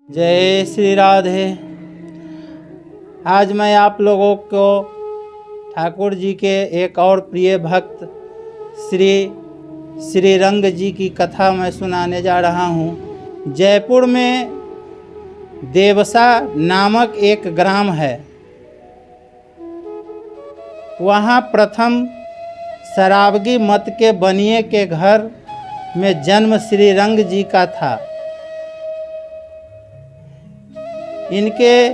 जय श्री राधे। आज मैं आप लोगों को ठाकुर जी के एक और प्रिय भक्त श्री रंग जी की कथा मैं सुनाने जा रहा हूँ। जयपुर में देवसा नामक एक ग्राम है। वहाँ प्रथम सरावगी मत के बनिए के घर में जन्म श्री रंग जी का था। इनके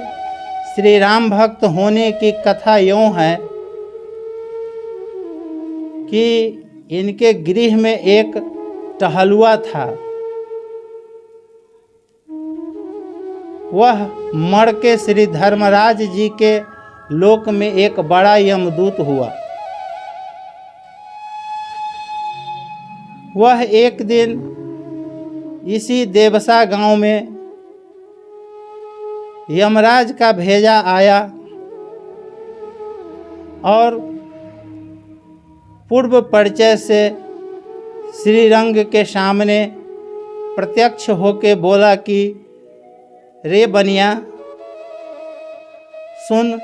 श्री राम भक्त होने की कथा यूँ है कि इनके गृह में एक टहलुआ था। वह मर के श्री धर्मराज जी के लोक में एक बड़ा यमदूत हुआ। वह एक दिन इसी देवसा गांव में यमराज का भेजा आया और पूर्व परिचय से श्री रंग के सामने प्रत्यक्ष होके बोला कि रे बनिया, सुन,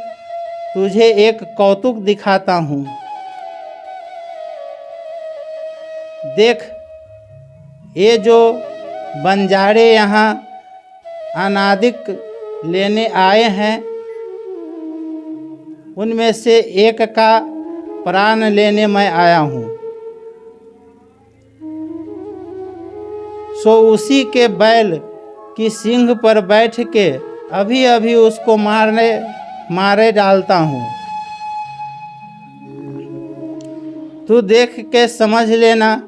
तुझे एक कौतुक दिखाता हूँ। देख, ये जो बंजारे यहाँ अनादिक लेने आए हैं, उनमें से एक का प्राण लेने मैं आया हूँ। सो उसी के बैल की सींग पर बैठ के अभी अभी उसको मारे डालता हूँ। तू देख के समझ लेना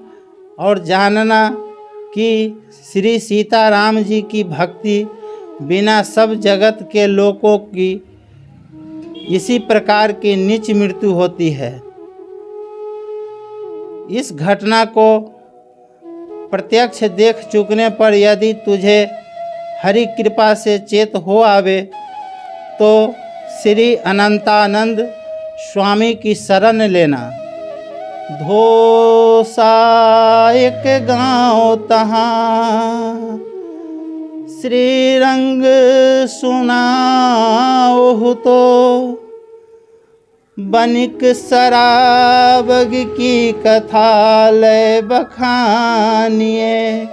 और जानना कि श्री सीताराम जी की भक्ति बिना सब जगत के लोगों की इसी प्रकार की नीच मृत्यु होती है। इस घटना को प्रत्यक्ष देख चुकने पर यदि तुझे हरि कृपा से चेत हो आवे तो श्री अनंतानंद स्वामी की शरण लेना। धोसा एक गाँव तहाँ श्री रंग सुनाओ तो बनिक सराबग की कथा लय बखानिए।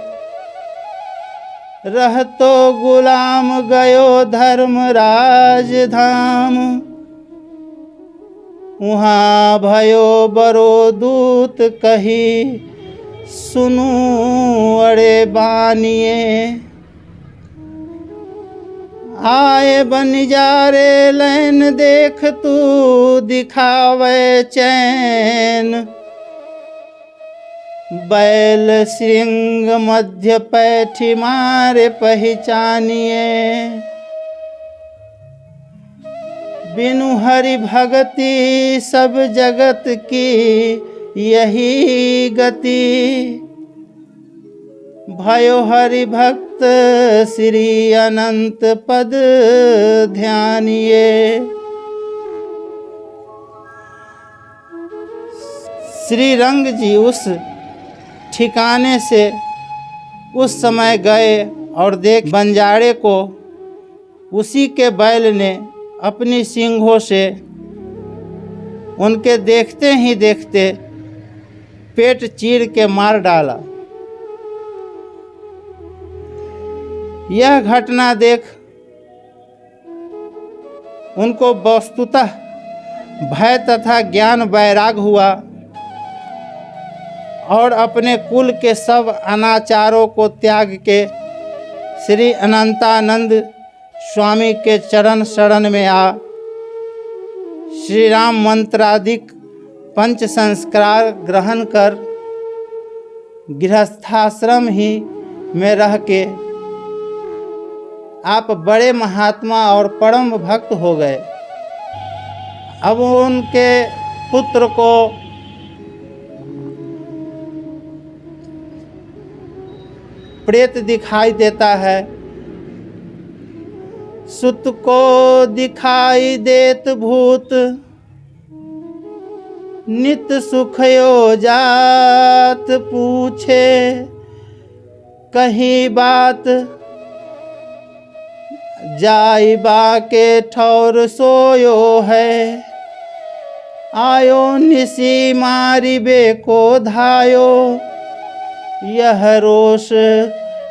रह तो गुलाम गयो धर्मराज धाम, वहाँ भयो बरो दूत कही सुनू अड़े बानिए। आए बनिजारे लैन देख तू दिखावे चैन। बैल सिंह मध्य पैठी मारे पहचानिए। बिनु हरि भगति सब जगत की यही गति। भयो हरि भक्त श्री अनंत पद ध्यानिए। श्री रंग जी उस ठिकाने से उस समय गए और देख बंजारे को उसी के बैल ने अपनी सींगों से उनके देखते ही देखते पेट चीर के मार डाला। यह घटना देख उनको वस्तुतः भय तथा ज्ञान वैराग हुआ और अपने कुल के सब अनाचारों को त्याग के श्री अनंतानंद स्वामी के चरण शरण में आ श्री राम मंत्रादिक पंच संस्कार ग्रहण कर गृहस्थाश्रम ही में रह के आप बड़े महात्मा और परम भक्त हो गए। अब उनके पुत्र को प्रेत दिखाई देता है। सुत को दिखाई देत भूत, नित सुखयो जात पूछे। कही बात जाइबा के ठौर सोयो है। आयो निसी मारिबे को धायो, यह रोष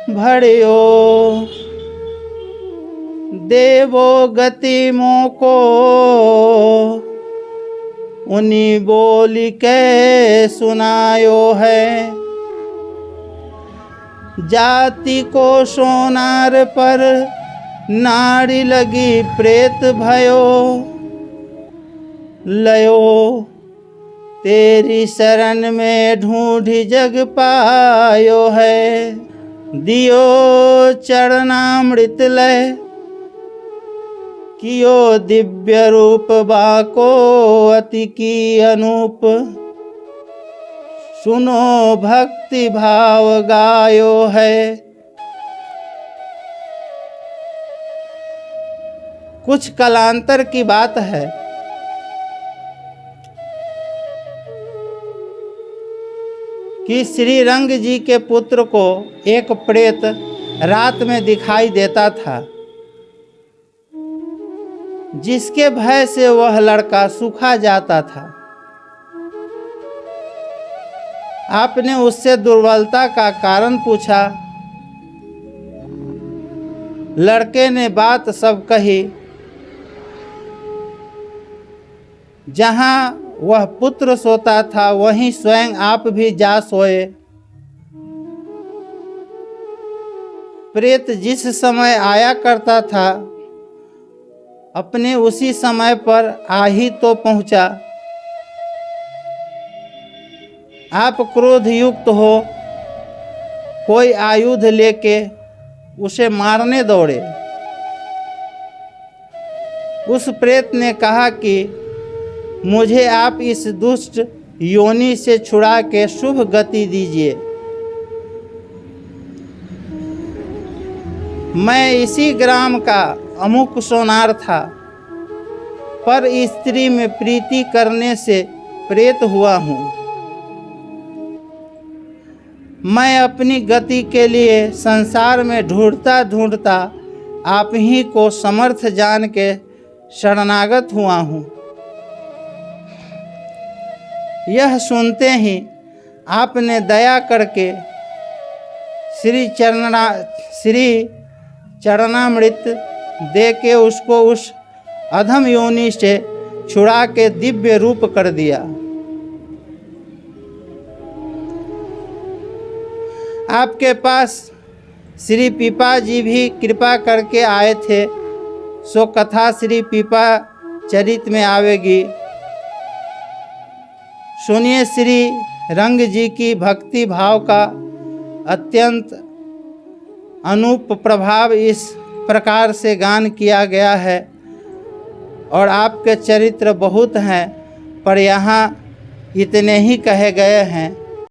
भड़ियो। देवो गति मोको, उन्हीं बोली के सुनायो है। जाति को सोनार पर नाड़ी लगी प्रेत भयो। लयो तेरी शरण में ढूंढी जग पायो है। दियो चरणामृत लय, कियो दिव्य रूप बाको अति की अनूप। सुनो भक्ति भाव गायो है। कुछ कालांतर की बात है। कि श्री रंग जी के पुत्र को एक प्रेत रात में दिखाई देता था, जिसके भय से वह लड़का सूखा जाता था। आपने उससे दुर्बलता का कारण पूछा। लड़के ने बात सब कही। जहाँ वह पुत्र सोता था, वहीं स्वयं आप भी जा सोए। प्रेत जिस समय आया करता था, अपने उसी समय पर आ ही तो पहुँचा। आप क्रोध युक्त हो कोई आयुध लेके उसे मारने दौड़े। उस प्रेत ने कहा कि मुझे आप इस दुष्ट योनि से छुड़ा के शुभ गति दीजिए। मैं इसी ग्राम का अमुक सोनार था, पर स्त्री में प्रीति करने से प्रेत हुआ हूँ। मैं अपनी गति के लिए संसार में ढूंढता ढूंढता आप ही को समर्थ जान के शरणागत हुआ हूँ। यह सुनते ही आपने दया करके श्री चरणामृत दे के उसको उस अधम योनि से छुड़ा के दिव्य रूप कर दिया। आपके पास श्री पीपा जी भी कृपा करके आए थे। सो कथा श्री पीपा चरित में आवेगी। सुनिए श्री रंग जी की भक्ति भाव का अत्यंत अनूप प्रभाव इस प्रकार से गान किया गया है। और आपके चरित्र बहुत हैं, पर यहाँ इतने ही कहे गए हैं।